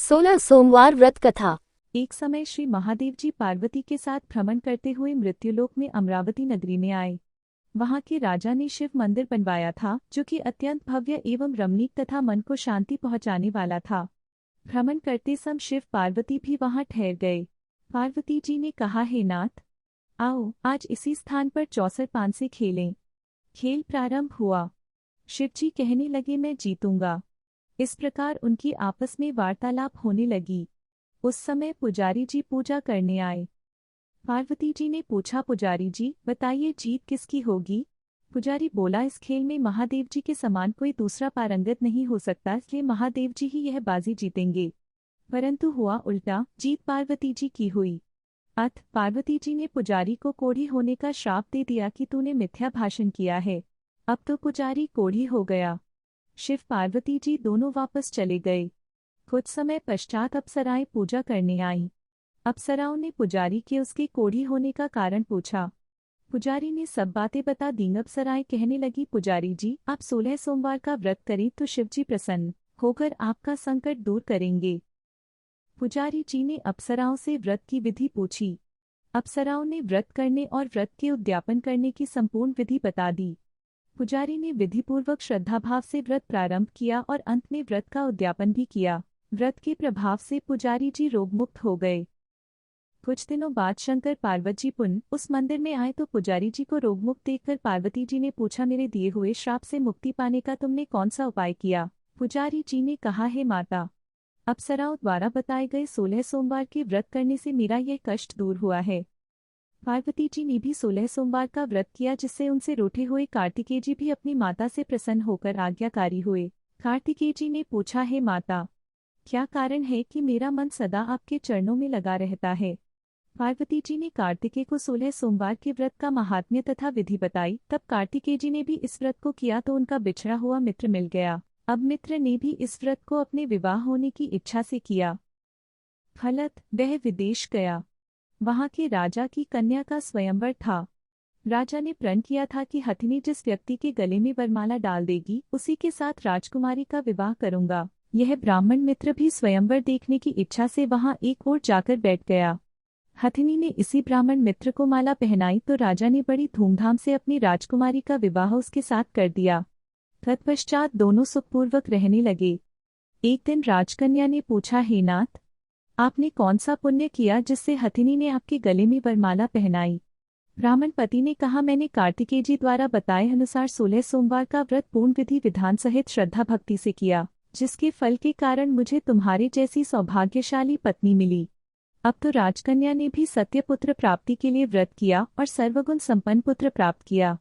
16 सोमवार व्रत कथा। एक समय श्री महादेव जी पार्वती के साथ भ्रमण करते हुए मृत्युलोक में अमरावती नगरी में आए। वहां के राजा ने शिव मंदिर बनवाया था, जो कि अत्यंत भव्य एवं रमणीक तथा मन को शांति पहुंचाने वाला था। भ्रमण करते समय शिव पार्वती भी वहां ठहर गए। पार्वती जी ने कहा, हे नाथ, आओ आज इसी स्थान पर 64 पांसे खेलें। खेल प्रारंभ हुआ। शिवजी कहने लगे, मैं जीतूंगा। इस प्रकार उनकी आपस में वार्तालाप होने लगी। उस समय पुजारी जी पूजा करने आए। पार्वती जी ने पूछा, पुजारी जी बताइए जीत किसकी होगी। पुजारी बोला, इस खेल में महादेव जी के समान कोई दूसरा पारंगत नहीं हो सकता, इसलिए महादेव जी ही यह बाजी जीतेंगे। परंतु हुआ उल्टा, जीत पार्वती जी की हुई। पार्वती जी ने पुजारी को कोढ़ी होने का श्राप दे दिया कि तूने मिथ्या भाषण किया है। अब तो पुजारी कोढ़ी हो गया। शिव पार्वती जी दोनों वापस चले गए। कुछ समय पश्चात अप्सराएं पूजा करने आईं। अप्सराओं ने पुजारी के उसके कोढ़ी होने का कारण पूछा। पुजारी ने सब बातें बता दी। अप्सराएं कहने लगी, पुजारी जी आप 16 सोमवार का व्रत करें तो शिवजी प्रसन्न होकर आपका संकट दूर करेंगे। पुजारी जी ने अप्सराओं से व्रत की विधि पूछी। अप्सराओं ने व्रत करने और व्रत के उद्यापन करने की संपूर्ण विधि बता दी। पुजारी ने विधिपूर्वक श्रद्धाभाव से व्रत प्रारंभ किया और अंत में व्रत का उद्यापन भी किया। व्रत के प्रभाव से पुजारी जी रोगमुक्त हो गए। कुछ दिनों बाद शंकर पार्वती पुनः उस मंदिर में आए तो पुजारी जी को रोगमुक्त देखकर पार्वती जी ने पूछा, मेरे दिए हुए श्राप से मुक्ति पाने का तुमने कौन सा उपाय किया। पुजारी जी ने कहा, हे माता, अप्सराओं द्वारा बताए गए 16 सोमवार के व्रत करने से मेरा यह कष्ट दूर हुआ है। पार्वती जी ने भी 16 सोमवार का व्रत किया, जिससे उनसे रूठे हुए कार्तिकेय जी भी अपनी माता से प्रसन्न होकर आज्ञाकारी हुए। कार्तिकेय जी ने पूछा, हे माता, क्या कारण है कि मेरा मन सदा आपके चरणों में लगा रहता है। पार्वती जी ने कार्तिकेय को 16 सोमवार के व्रत का महात्म्य तथा विधि बताई। तब कार्तिकेय जी ने भी इस व्रत को किया तो उनका बिछड़ा हुआ मित्र मिल गया। अब मित्र ने भी इस व्रत को अपने विवाह होने की इच्छा से किया। फलत वह विदेश गया। वहां के राजा की कन्या का स्वयंवर था। राजा ने प्रण किया था कि हथिनी जिस व्यक्ति के गले में वरमाला डाल देगी, उसी के साथ राजकुमारी का विवाह करूंगा। यह ब्राह्मण मित्र भी स्वयंवर देखने की इच्छा से वहां एक ओर जाकर बैठ गया। हथिनी ने इसी ब्राह्मण मित्र को माला पहनाई तो राजा ने बड़ी धूमधाम से अपनी राजकुमारी का विवाह उसके साथ कर दिया। तत्पश्चात दोनों सुखपूर्वक रहने लगे। एक दिन राजकन्या ने पूछा, हे नाथ, आपने कौन सा पुण्य किया जिससे हथिनी ने आपके गले में वरमाला पहनाई। ब्राह्मण पति ने कहा, मैंने कार्तिकेय जी द्वारा बताए अनुसार 16 सोमवार का व्रत पूर्ण विधि विधान सहित श्रद्धा भक्ति से किया, जिसके फल के कारण मुझे तुम्हारे जैसी सौभाग्यशाली पत्नी मिली। अब तो राजकन्या ने भी सत्यपुत्र प्राप्ति के लिए व्रत किया और सर्वगुण संपन्न पुत्र प्राप्त किया।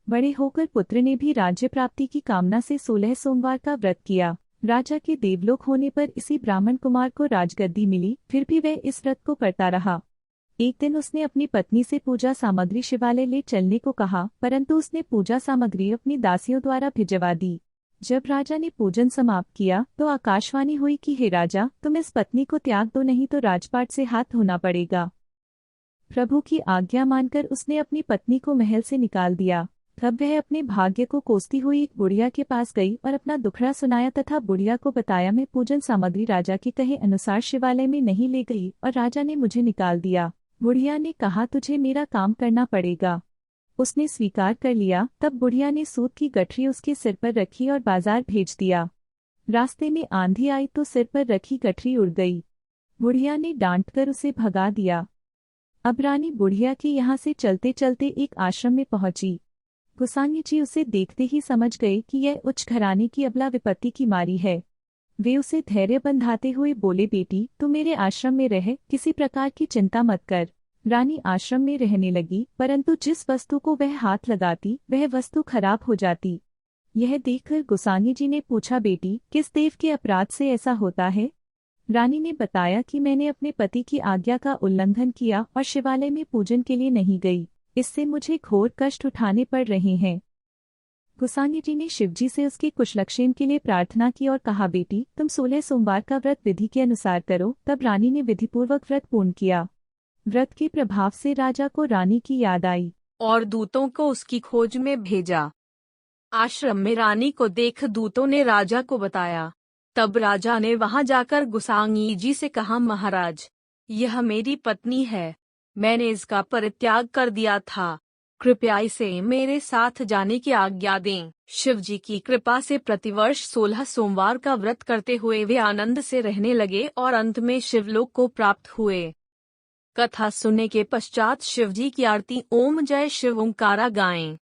बड़े होकर पुत्र ने भी राज्य प्राप्ति की कामना से 16 सोमवार का व्रत किया। राजा के देवलोक होने पर इसी ब्राह्मण कुमार को राजगद्दी मिली, फिर भी वह इस व्रत को करता रहा। एक दिन उसने अपनी पत्नी से पूजा सामग्री शिवालय ले चलने को कहा, परंतु उसने पूजा सामग्री अपनी दासियों द्वारा भिजवा दी। जब राजा ने पूजन समाप्त किया तो आकाशवाणी हुई कि हे राजा, तुम इस पत्नी को त्याग दो, नहीं तो राजपाट से हाथ धोना पड़ेगा। प्रभु की आज्ञा मानकर उसने अपनी पत्नी को महल से निकाल दिया। तब वह अपने भाग्य को कोसती हुई एक बुढ़िया के पास गई और अपना दुखड़ा सुनाया तथा बुढ़िया को बताया, मैं पूजन सामग्री राजा के कहे अनुसार शिवालय में नहीं ले गई और राजा ने मुझे निकाल दिया। बुढ़िया ने कहा, तुझे मेरा काम करना पड़ेगा। उसने स्वीकार कर लिया। तब बुढ़िया ने सूत की गठरी उसके सिर पर रखी और बाजार भेज दिया। रास्ते में आंधी आई तो सिर पर रखी गठरी उड़ गई। बुढ़िया ने डांटकर उसे भगा दिया। अब रानी बुढ़िया के यहाँ से चलते चलते एक आश्रम में पहुंची। गोसाई जी उसे देखते ही समझ गए कि यह उच्च घराने की अबला विपत्ति की मारी है। वे उसे धैर्य बंधाते हुए बोले, बेटी तू मेरे आश्रम में रह, किसी प्रकार की चिंता मत कर। रानी आश्रम में रहने लगी, परंतु जिस वस्तु को वह हाथ लगाती वह वस्तु खराब हो जाती। यह देखकर गोसाई जी ने पूछा, बेटी किस देव के अपराध से ऐसा होता है। रानी ने बताया कि मैंने अपने पति की आज्ञा का उल्लंघन किया और शिवालय में पूजन के लिए नहीं गई, इससे मुझे घोर कष्ट उठाने पड़ रहे हैं। गोसाई जी ने शिवजी से उसके कुशलक्षेम के लिए प्रार्थना की और कहा, बेटी तुम 16 सोमवार का व्रत विधि के अनुसार करो। तब रानी ने विधिपूर्वक व्रत पूर्ण किया। व्रत के प्रभाव से राजा को रानी की याद आई और दूतों को उसकी खोज में भेजा। आश्रम में रानी को देख दूतों ने राजा को बताया। तब राजा ने वहां जाकर गुसांगी जी से कहा, महाराज, यह मेरी पत्नी है। मैंने इसका परित्याग कर दिया था। कृपया इसे मेरे साथ जाने की आज्ञा दें। शिव जी की कृपा से प्रतिवर्ष 16 सोमवार का व्रत करते हुए वे आनंद से रहने लगे और अंत में शिवलोक को प्राप्त हुए। कथा सुनने के पश्चात शिव जी की आरती ओम जय शिव ओंकारा गाएं।